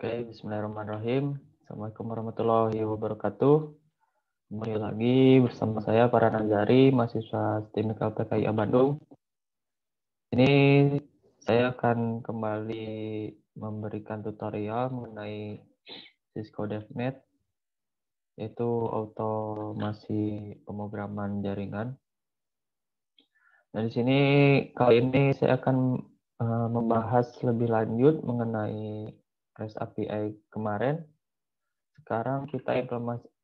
Oke, bismillahirrahmanirrahim. Assalamualaikum warahmatullahi wabarakatuh. Kembali lagi bersama saya para Nazari, mahasiswa STIM LPKIA Bandung. Ini saya akan kembali memberikan tutorial mengenai Cisco DevNet, yaitu otomasi pemrograman jaringan. Nah, di sini kali ini saya akan membahas lebih lanjut mengenai REST API kemarin. Sekarang kita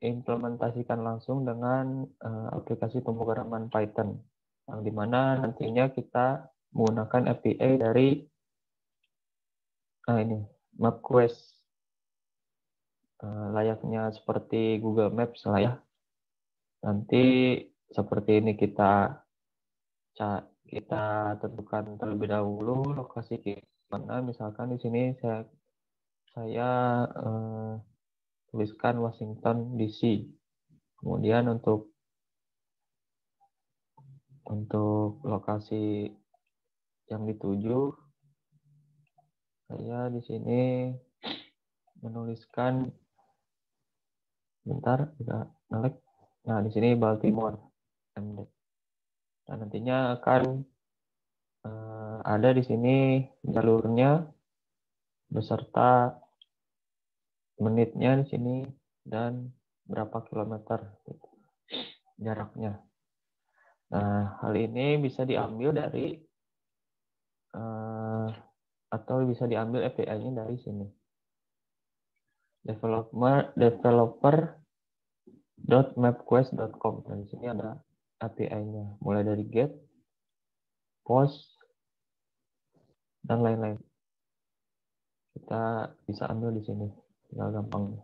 implementasikan langsung dengan aplikasi pemrograman Python, yang dimana nantinya kita menggunakan API dari ini MapQuest, layaknya seperti Google Maps lah ya. Nanti seperti ini kita tentukan terlebih dahulu lokasi mana. Misalkan di sini saya tuliskan Washington DC. Kemudian untuk lokasi yang dituju, saya di sini menuliskan, bentar, udah ngelek. Nah, di sini Baltimore. Nah, nantinya akan ada di sini jalurnya beserta menitnya di sini dan berapa kilometer jaraknya. Nah, hal ini bisa diambil dari atau bisa diambil API-nya dari sini. developer.mapquest.com. Nah, di sini ada API-nya, mulai dari get, post, dan lain-lain. Kita bisa ambil di sini, tinggal gampang.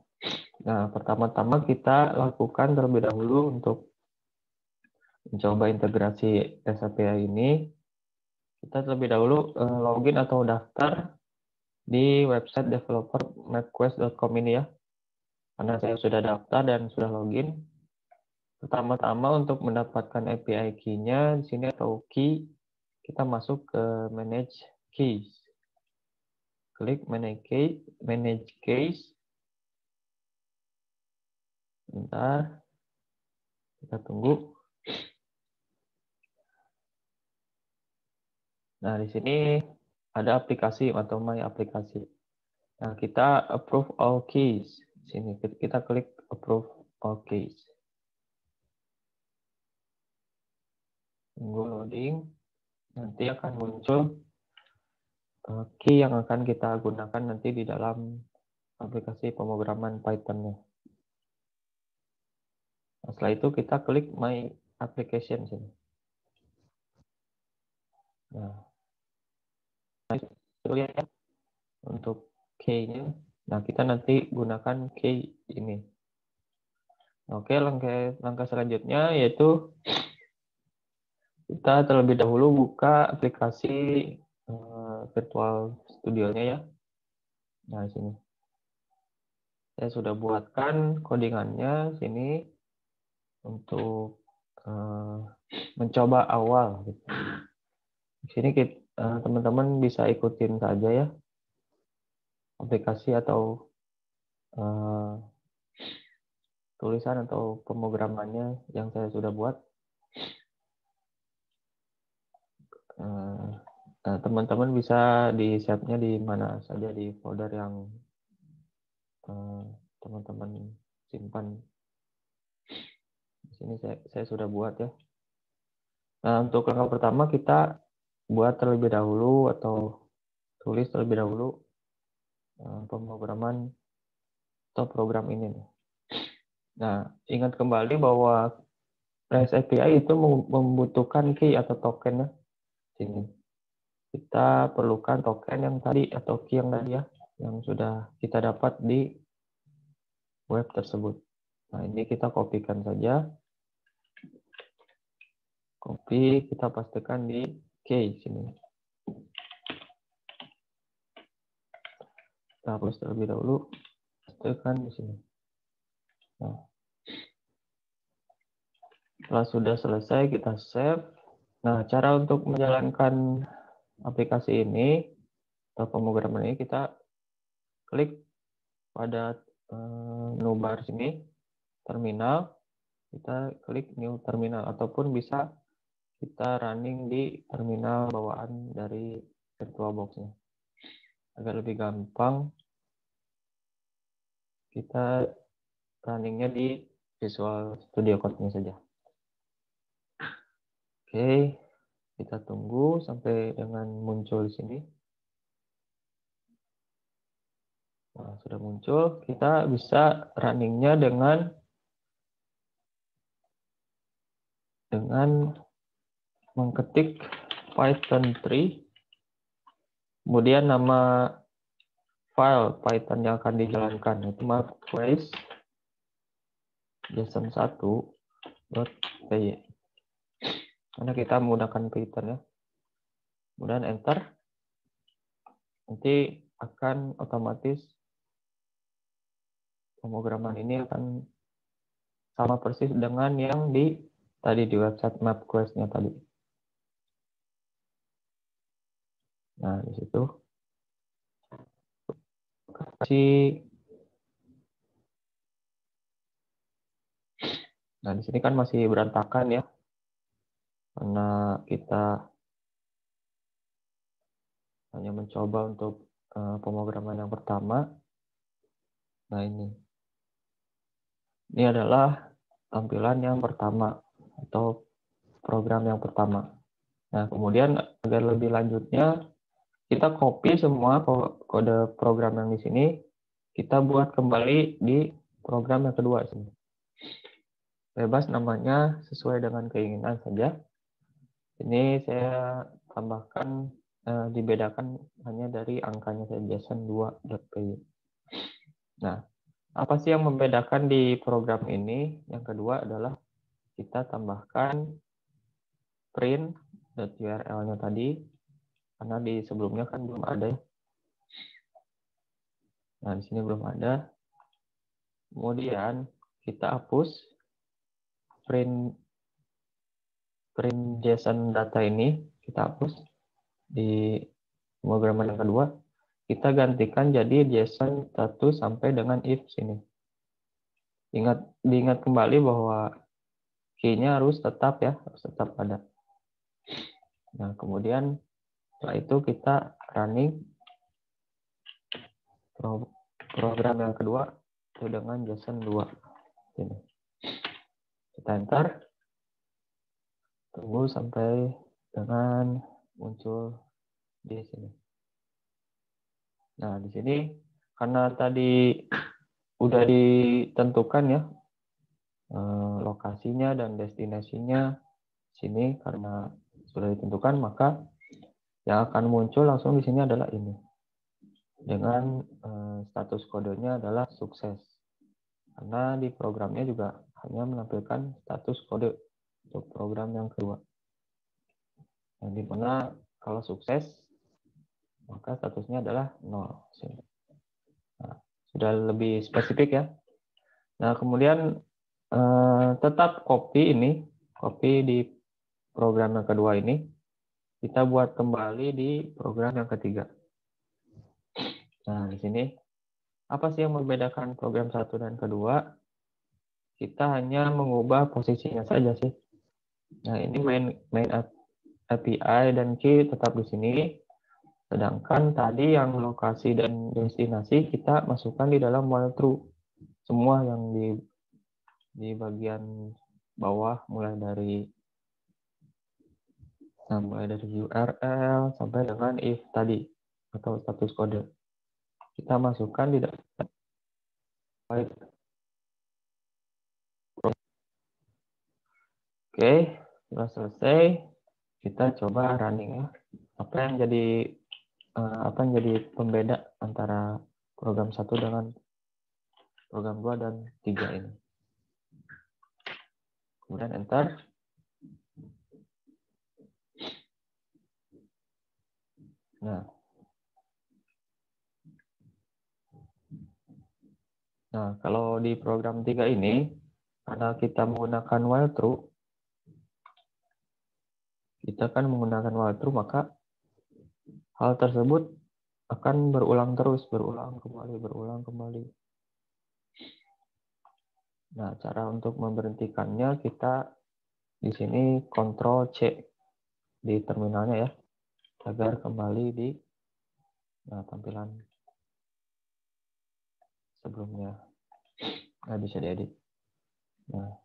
Nah, pertama-tama kita lakukan terlebih dahulu untuk mencoba integrasi SAPI ini. Kita terlebih dahulu login atau daftar di website developer.mapquest.com ini ya. Karena saya sudah daftar dan sudah login. Pertama-tama untuk mendapatkan API key-nya di sini atau key, kita masuk ke manage keys. Klik manage keys. Bentar. Kita tunggu. Nah, di sini ada aplikasi atau my aplikasi. Nah, kita approve all keys. Sini kita klik approve all keys. Tunggu loading. Nanti akan muncul key yang akan kita gunakan nanti di dalam aplikasi pemrograman Python-nya. Nah, setelah itu kita klik my application sini. Nah, lihat ya untuk key-nya. Nah, kita nanti gunakan key ini. Oke, langkah selanjutnya yaitu kita terlebih dahulu buka aplikasi Virtual Studio-nya ya. Nah, sini. Saya sudah buatkan codingannya sini untuk mencoba awal. Di sini teman-teman bisa ikutin saja ya aplikasi atau tulisan atau pemrogramannya yang saya sudah buat. Nah, teman-teman bisa di save-nya di mana saja di folder yang teman-teman simpan. Di sini saya sudah buat ya. Nah, untuk langkah pertama kita buat terlebih dahulu atau tulis terlebih dahulu pemrograman atau program ini. Nah, ingat kembali bahwa REST API itu membutuhkan key atau token ya. Sini. Kita perlukan token yang tadi atau key yang tadi ya, yang sudah kita dapat di web tersebut. Nah, ini kita kopikan saja. Copy, kita pastikan di key sini. Kita hapus terlebih dahulu. Pastikan di sini. Nah, setelah sudah selesai kita save. Nah, cara untuk menjalankan aplikasi ini atau pemrograman ini kita klik pada menu bar sini, terminal, kita klik new terminal, ataupun bisa kita running di terminal bawaan dari VirtualBox-nya. Agar lebih gampang, kita runningnya di Visual Studio Code-nya saja. Oke, kita tunggu sampai dengan muncul di sini. Nah, sudah muncul, kita bisa runningnya dengan mengketik Python 3, kemudian nama file Python yang akan dijalankan itu mapquest json1.py, karena kita menggunakan Python ya. Kemudian enter, nanti akan otomatis pemrograman ini akan sama persis dengan yang tadi di website MapQuest-nya tadi. Nah, di situ nah, di sini kan masih berantakan ya, karena kita hanya mencoba untuk pemrograman yang pertama. Nah, ini adalah tampilan yang pertama atau program yang pertama. Nah, kemudian agar lebih lanjutnya, kita copy semua kode program yang di sini, kita buat kembali di program yang kedua sini. Bebas namanya sesuai dengan keinginan saja. Ini saya tambahkan, dibedakan hanya dari angkanya saja, json2.py. Nah, apa sih yang membedakan di program ini? Yang kedua adalah kita tambahkan print.url-nya tadi, karena di sebelumnya kan belum ada. Nah, di sini belum ada. Kemudian kita hapus print JSON data ini, kita hapus di pemrograman yang kedua. Kita gantikan jadi JSON status sampai dengan if sini. Diingat kembali bahwa key-nya harus tetap ya, harus tetap ada. Nah, kemudian setelah itu kita running program yang kedua itu dengan JSON 2. Ini. Kita enter. Tunggu sampai dengan muncul di sini. Nah, di sini karena tadi udah ditentukan ya lokasinya dan destinasinya sini, karena sudah ditentukan, maka yang akan muncul langsung di sini adalah ini. Dengan status kodenya adalah sukses. Karena di programnya juga hanya menampilkan status kode untuk program yang kedua. Yang dimana kalau sukses, maka statusnya adalah 0. Nah, sudah lebih spesifik ya. Nah, kemudian tetap copy di program yang kedua ini, kita buat kembali di program yang ketiga. Nah, di sini, apa sih yang membedakan program satu dan kedua? Kita hanya mengubah posisinya saja sih. Nah, ini main API dan key tetap di sini. Sedangkan tadi yang lokasi dan destinasi kita masukkan di dalam while true. Semua yang di bagian bawah, mulai dari URL sampai dengan if tadi atau status kode. Kita masukkan di dalam. Oke, setelah selesai, kita coba running ya. Apa yang jadi pembeda antara program 1 dengan program 2 dan 3 ini. Kemudian enter. Nah, kalau di program 3 ini, karena kita menggunakan while true, maka hal tersebut akan berulang terus, berulang kembali. Nah, cara untuk memberhentikannya kita di sini Ctrl C di terminalnya ya, agar kembali di tampilan sebelumnya. Nah, bisa diedit. Nah,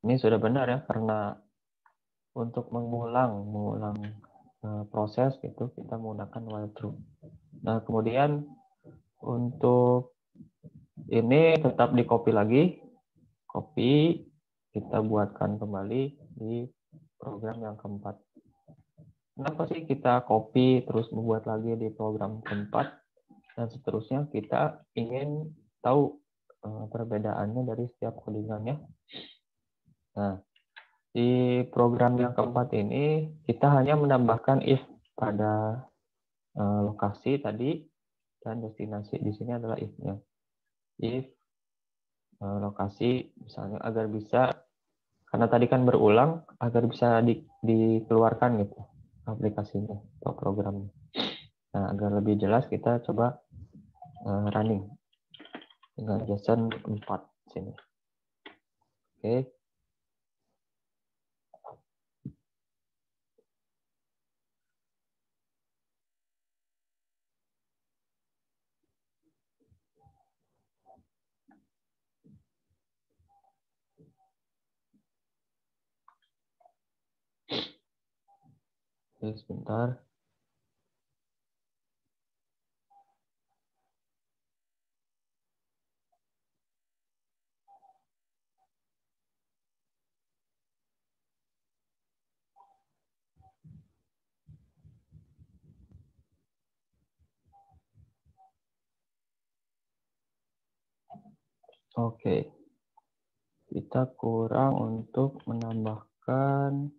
ini sudah benar ya, karena untuk mengulang proses itu kita menggunakan while true. Nah, kemudian untuk ini tetap di copy lagi, copy, kita buatkan kembali di program yang keempat. Kenapa sih kita copy terus membuat lagi di program keempat dan seterusnya? Kita ingin tahu perbedaannya dari setiap codingannya. Nah, di program yang keempat ini kita hanya menambahkan if pada lokasi tadi dan destinasi. Di sini adalah if-nya. If lokasi misalnya agar bisa, karena tadi kan berulang, agar bisa dikeluarkan gitu aplikasinya atau programnya. Nah, agar lebih jelas kita coba running dengan JSON 4 sini. Oke. Oke, sebentar. Oke. Kita kurang untuk menambahkan,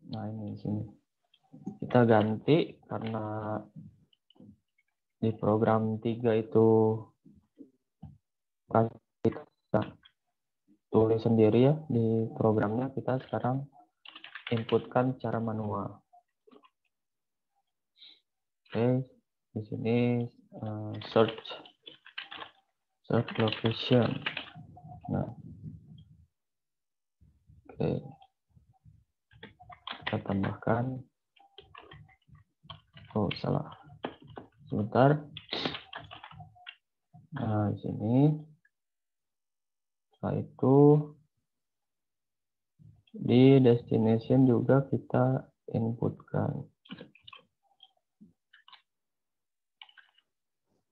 nah ini di sini. Kita ganti karena di program 3 itu kan kita tulis sendiri ya di programnya, kita sekarang inputkan secara manual. Oke, di sini search location. Nah, oke, kita tambahkan. Oh, salah. Sebentar. Nah, di sini setelah itu di destination juga kita inputkan.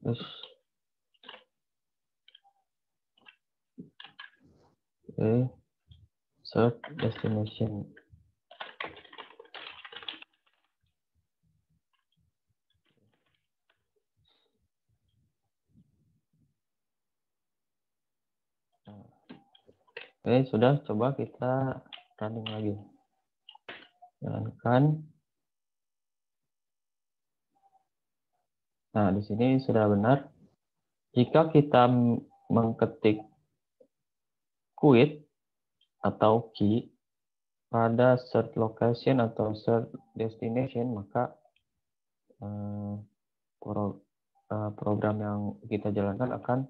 Terus oke, search destination. Oke, sudah, coba kita running lagi. Jalankan. Nah, di sini sudah benar. Jika kita mengetik quit atau key pada search location atau search destination, maka program yang kita jalankan akan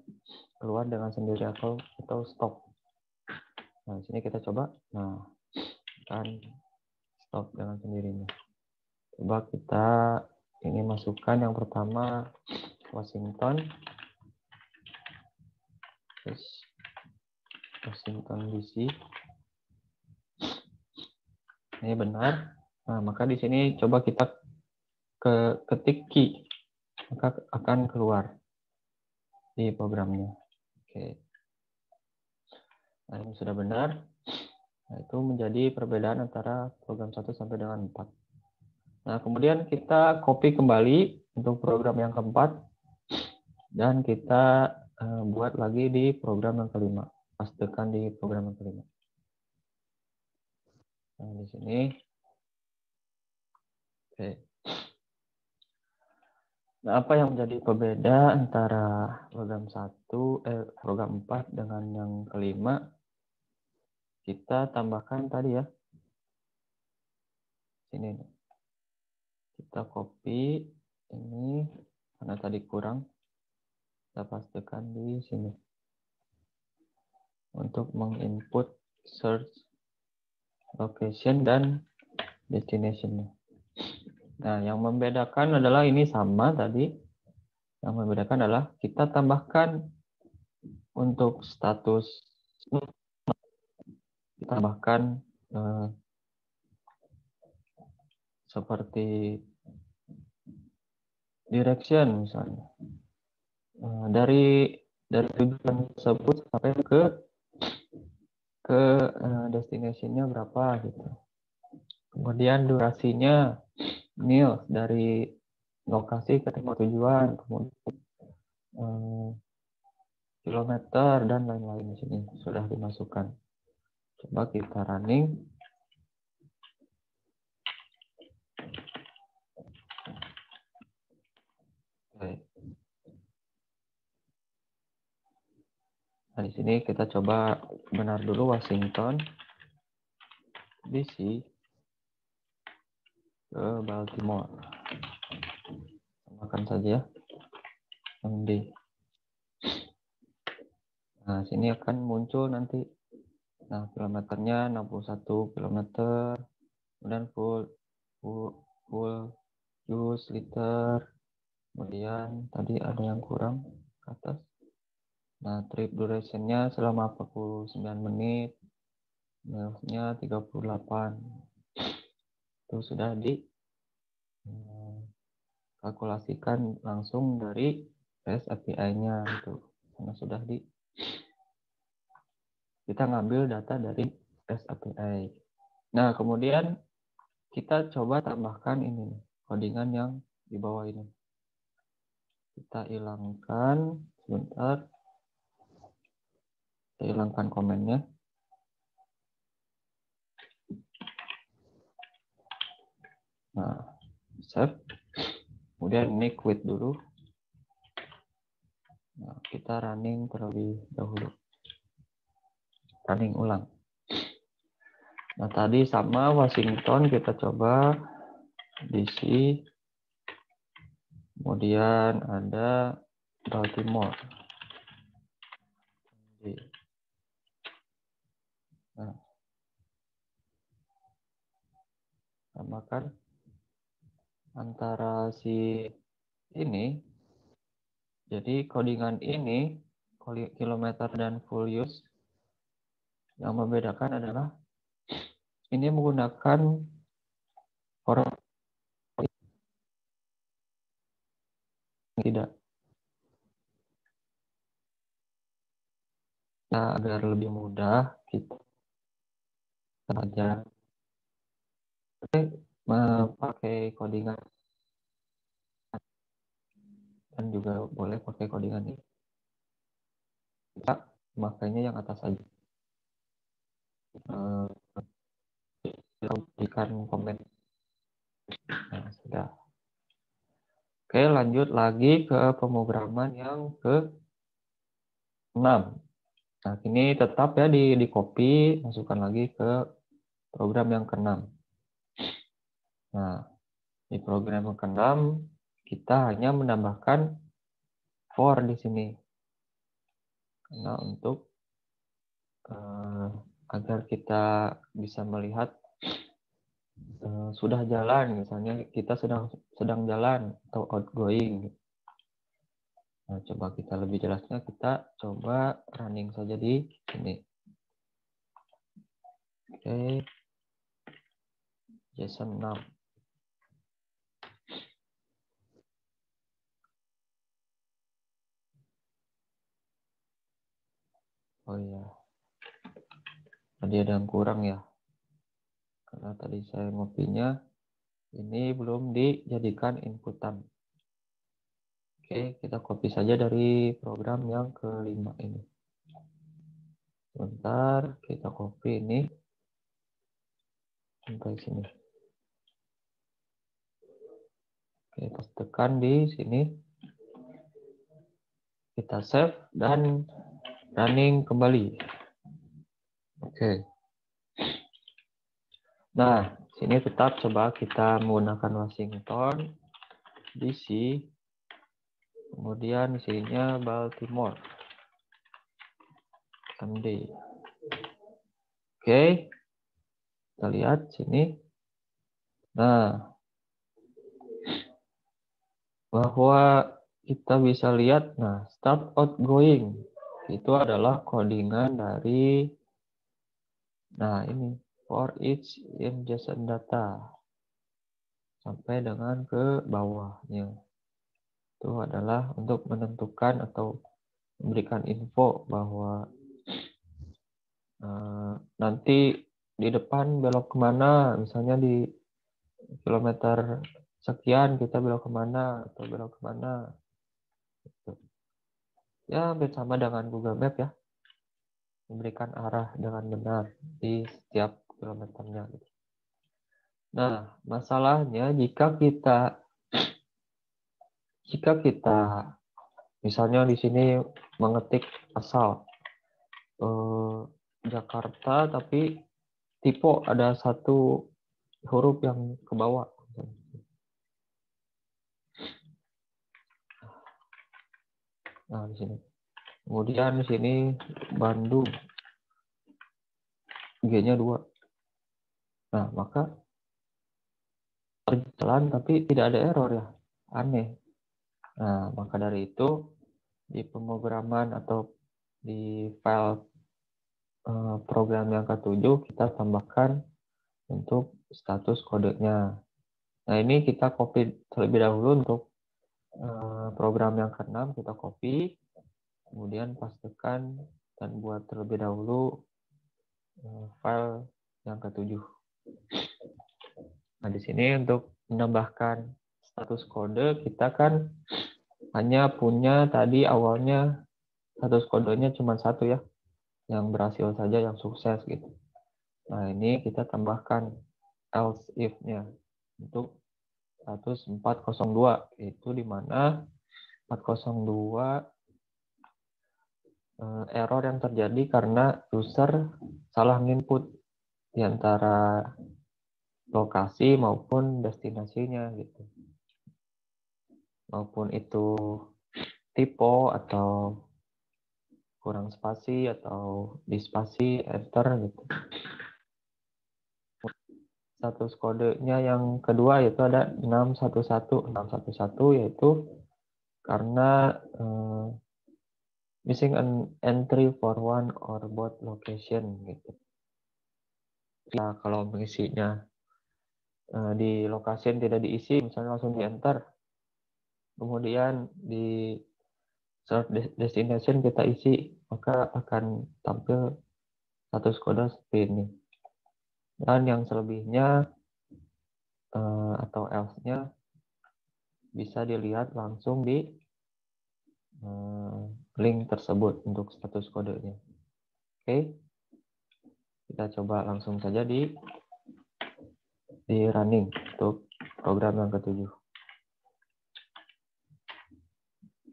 keluar dengan sendiri atau stop. Nah, di sini kita coba. Nah, akan stop dengan sendirinya. Coba kita ini masukkan yang pertama Washington. Terus Washington DC. Ini benar. Nah, maka di sini coba kita ketik key, maka akan keluar di programnya. Oke. Nah, ini sudah benar. Nah, itu menjadi perbedaan antara program 1 sampai dengan 4. Nah, kemudian kita copy kembali untuk program yang keempat dan kita buat lagi di program yang kelima. Pastekan di program yang kelima. Nah, di sini. Oke. Nah, apa yang menjadi pembeda antara program 4 dengan yang kelima? Kita tambahkan tadi ya. Sini. Kita copy ini karena tadi kurang. Kita pastikan di sini. untuk menginput search location dan destination. Nah, yang membedakan adalah ini sama tadi. Yang membedakan adalah kita tambahkan untuk status, tambahkan seperti direction misalnya. Dari tujuan tersebut sampai ke destination-nya berapa gitu. Kemudian durasinya mil dari lokasi ke tempat tujuan, kemudian kilometer dan lain-lain di sini sudah dimasukkan. Coba kita running. Oke. Nah, di sini kita coba benar dulu Washington DC ke Baltimore. Samakan saja MD. Nah, sini akan muncul nanti. Nah, kilometernya 61 km. Kemudian full use liter. Kemudian tadi ada yang kurang ke atas. Nah, trip duration-nya selama 49 menit. Miles-nya 38. Itu sudah kalkulasikan langsung dari REST API-nya gitu. Karena sudah kita ngambil data dari REST API. Nah, kemudian kita coba tambahkan ini codingan yang di bawah ini. Kita hilangkan sebentar. Kita hilangkan komennya. Nah, save. Kemudian ini quit dulu. Nah, kita running terlebih dahulu. Running ulang. Nah, tadi sama Washington kita coba DC. Kemudian ada Baltimore. Nah, samakan antara si ini. Jadi codingan ini, kilometer dan full use, yang membedakan adalah ini menggunakan format tidak. Nah, agar lebih mudah kita saja memakai codingan dan juga boleh pakai codingan ini. Kita makanya yang atas saja. Berikan komen. Nah, sudah. Oke, lanjut lagi ke pemrograman yang ke-6. Nah, ini tetap ya di copy, masukkan lagi ke program yang ke-6. Nah, di program yang ke-6 kita hanya menambahkan for di sini. Karena untuk agar kita bisa melihat sudah jalan, misalnya kita sedang jalan atau outgoing. Nah, coba kita lebih jelasnya, kita coba running saja di sini. Oke, JSON 6. Oh iya, tadi ada yang kurang ya, karena tadi saya ngopinya ini belum dijadikan inputan. Oke, kita copy saja dari program yang ke-5 ini. Sebentar, kita copy ini sampai sini. Oke, kita tekan di sini. Kita save dan running kembali. Oke. Nah, sini tetap coba kita menggunakan Washington DC. Kemudian di sininya Baltimore. MD. Oke, kita lihat sini. Nah, bahwa kita bisa lihat, nah, start outgoing itu adalah codingan dari, nah ini, for each in JSON data sampai dengan ke bawahnya. Itu adalah untuk menentukan atau memberikan info bahwa nanti di depan belok kemana, misalnya di kilometer sekian kita belok kemana atau belok kemana. Ya, hampir sama dengan Google Map ya, memberikan arah dengan benar di setiap kilometernya. Nah, masalahnya jika kita misalnya di sini mengetik asal Jakarta, tapi tipe ada satu huruf yang ke bawah. Nah, di sini. Kemudian di sini Bandung. G-nya 2. Nah, maka berjalan tapi tidak ada error ya. Aneh. Nah, maka dari itu di pemrograman atau di file program yang ke-7 kita tambahkan untuk status kodenya. Nah, ini kita copy terlebih dahulu untuk program yang ke-6 kita copy, kemudian pastikan dan buat terlebih dahulu file yang ke-7. Nah, di sini untuk menambahkan status kode, kita kan hanya punya tadi awalnya status kodenya cuma satu ya, yang berhasil saja, yang sukses gitu. Nah, ini kita tambahkan else if-nya untuk status 402, itu di mana 402 error yang terjadi karena user salah input di antara lokasi maupun destinasinya gitu. Maupun itu typo atau kurang spasi atau dispasi enter gitu. Status kodenya yang kedua yaitu ada 611. 611 yaitu karena missing an entry for one or both location gitu. Nah, kalau mengisinya di location tidak diisi, misalnya langsung di enter. Kemudian di search destination kita isi, maka akan tampil status kode seperti ini. Dan yang selebihnya atau else-nya bisa dilihat langsung di link tersebut untuk status kodenya. Oke, kita coba langsung saja di running untuk program yang ke-7.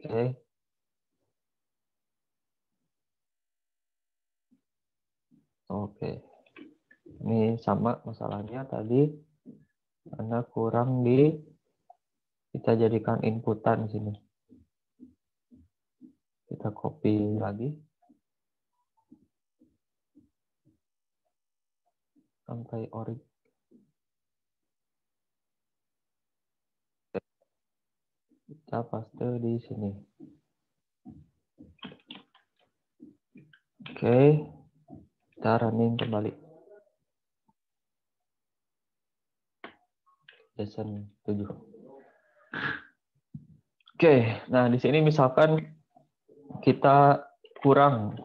Oke. Oke. Ini sama masalahnya tadi karena kurang kita jadikan inputan di sini. Kita copy lagi sampai orig. Kita paste di sini. Oke, kita running kembali. JSON 7. Oke, nah di sini misalkan kita kurang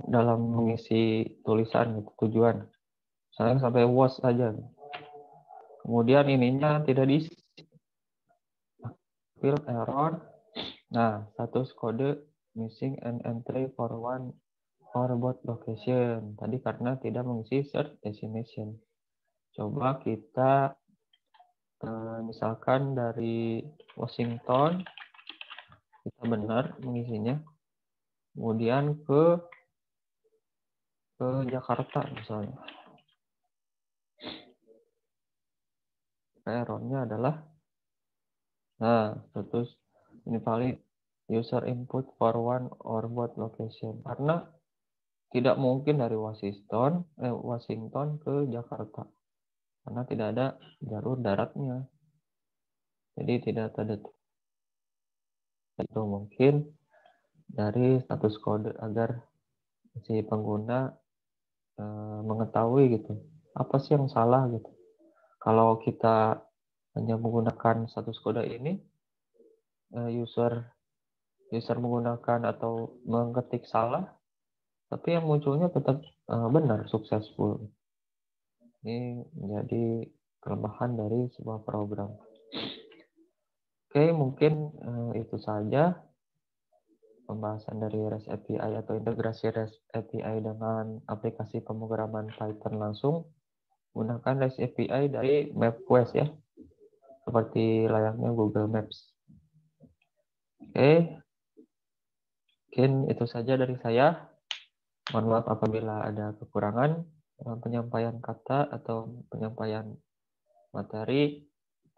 dalam mengisi tulisan gitu, tujuan. Misalnya sampai was saja. Kemudian ininya tidak diisi. Field error. Nah, status kode missing an entry for one or both location. Tadi karena tidak mengisi search destination. Coba kita misalkan dari Washington, kita benar mengisinya. Kemudian ke Jakarta misalnya. Errornya adalah, nah, status invalid user input for one or both location. Karena tidak mungkin dari Washington ke Jakarta karena tidak ada jalur daratnya. Jadi tidak ada itu mungkin dari status kode agar si pengguna mengetahui gitu apa sih yang salah gitu. Kalau kita hanya menggunakan status kode ini, user menggunakan atau mengetik salah, tapi yang munculnya tetap benar, successful. Ini menjadi kelemahan dari sebuah program. Oke, mungkin itu saja pembahasan dari REST API atau integrasi REST API dengan aplikasi pemrograman Python langsung menggunakan REST API dari MapQuest ya, seperti layaknya Google Maps. Oke, mungkin itu saja dari saya. Mohon maaf apabila ada kekurangan dalam penyampaian kata atau penyampaian materi.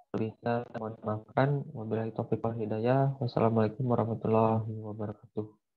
Lebihnya mohon maafkan. Wabillahi taufiq wal hidayah. Wassalamualaikum warahmatullahi wabarakatuh.